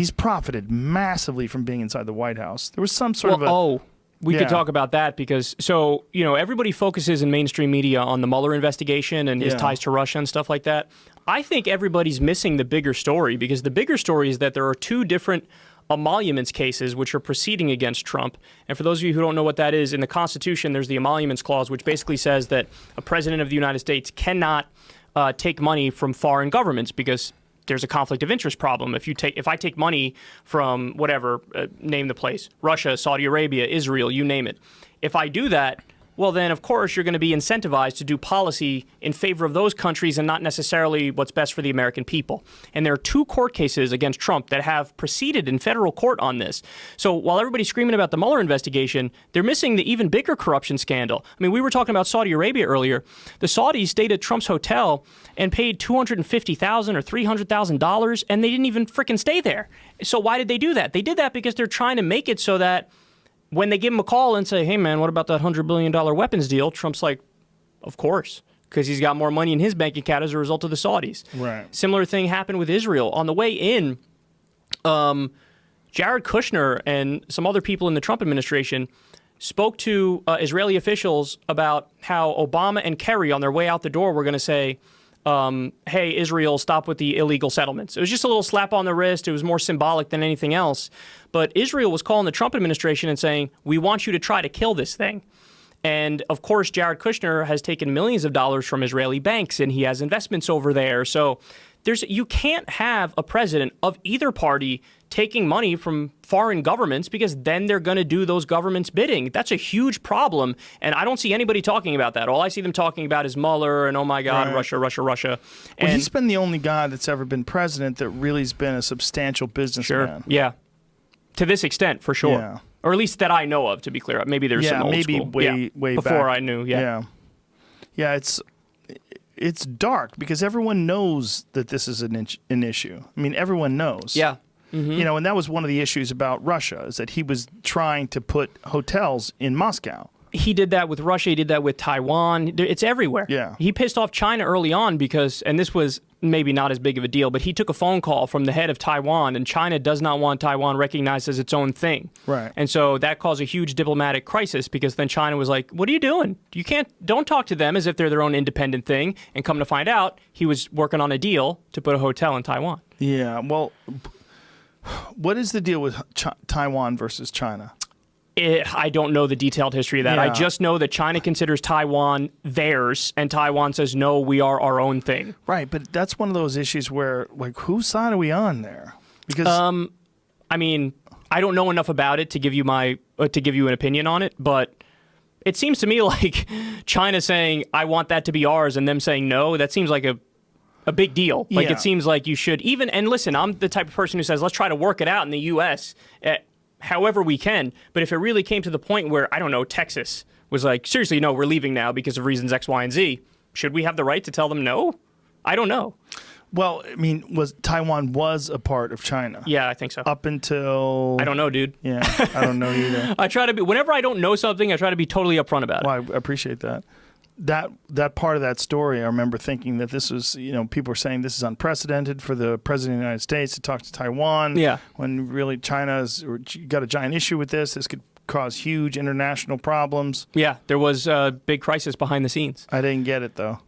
He's profited massively from being inside the White House. There was some sort of we could talk about that because, everybody focuses in mainstream media on the Mueller investigation and his ties to Russia and stuff like that. I think everybody's missing the bigger story, because the bigger story is that there are two different emoluments cases which are proceeding against Trump. And for those of you who don't know what that is, in the Constitution, there's the emoluments clause, which basically says that a president of the United States cannot take money from foreign governments because there's a conflict of interest problem. If I take money from whatever, name the place, Russia, Saudi Arabia, Israel, you name it. If I do that, well, then, of course, you're going to be incentivized to do policy in favor of those countries and not necessarily what's best for the American people. And there are two court cases against Trump that have proceeded in federal court on this. So while everybody's screaming about the Mueller investigation, they're missing the even bigger corruption scandal. I mean, we were talking about Saudi Arabia earlier. The Saudis stayed at Trump's hotel and paid $250,000 or $300,000, and they didn't even frickin' stay there. So why did they do that? They did that because they're trying to make it so that when they give him a call and say, hey, man, what about that $100 billion weapons deal? Trump's like, of course, because he's got more money in his bank account as a result of the Saudis. Right. Similar thing happened with Israel. On the way in, Jared Kushner and some other people in the Trump administration spoke to Israeli officials about how Obama and Kerry on their way out the door were going to say, hey, Israel, stop with the illegal settlements. It was just a little slap on the wrist. It was more symbolic than anything else. But Israel was calling the Trump administration and saying, we want you to try to kill this thing. And, of course, Jared Kushner has taken millions of dollars from Israeli banks, and he has investments over there. So you can't have a president of either party taking money from foreign governments, because then they're going to do those governments' bidding. That's a huge problem, and I don't see anybody talking about that. All I see them talking about is Mueller and, oh, my God, right. Russia, Russia, Russia. Well, he's been the only guy that's ever been president that really has been a substantial businessman. Sure, yeah. To this extent, for sure. Yeah. Or at least that I know of, to be clear. Maybe there's some old maybe school. way before back. I knew, Yeah, it's dark because everyone knows that this is an issue. I mean, everyone knows. Yeah. Mm-hmm. And that was one of the issues about Russia, is that he was trying to put hotels in Moscow. He did that with Russia. He did that with Taiwan. It's everywhere. Yeah. He pissed off China early on because, and this was maybe not as big of a deal, but he took a phone call from the head of Taiwan, and China does not want Taiwan recognized as its own thing. Right. And so that caused a huge diplomatic crisis, because then China was like, what are you doing? Don't talk to them as if they're their own independent thing. And come to find out, he was working on a deal to put a hotel in Taiwan. Yeah. Well, what is the deal with Taiwan versus China? I don't know the detailed history of that. Yeah. I just know that China considers Taiwan theirs, and Taiwan says, no, we are our own thing. Right, but that's one of those issues where, like, whose side are we on there? Because I mean, I don't know enough about it to give you an opinion on it, but it seems to me like China saying, I want that to be ours, and them saying no, that seems like a big deal. Like, Yeah. It seems like you should even, and listen, I'm the type of person who says, let's try to work it out in the U.S., however we can. But if it really came to the point where, I don't know, Texas was like, seriously, no, we're leaving now because of reasons X, Y, and Z, should we have the right to tell them no? I don't know. Well, I mean, Taiwan was a part of China? Yeah, I think so. Up until... I don't know, dude. Yeah, I don't know either. I try to be, whenever I don't know something, I try to be totally upfront about it. Well, I appreciate that. That part of that story, I remember thinking that this was, people were saying this is unprecedented for the president of the United States to talk to Taiwan. Yeah. When really China's got a giant issue with this. This could cause huge international problems. Yeah, there was a big crisis behind the scenes. I didn't get it, though.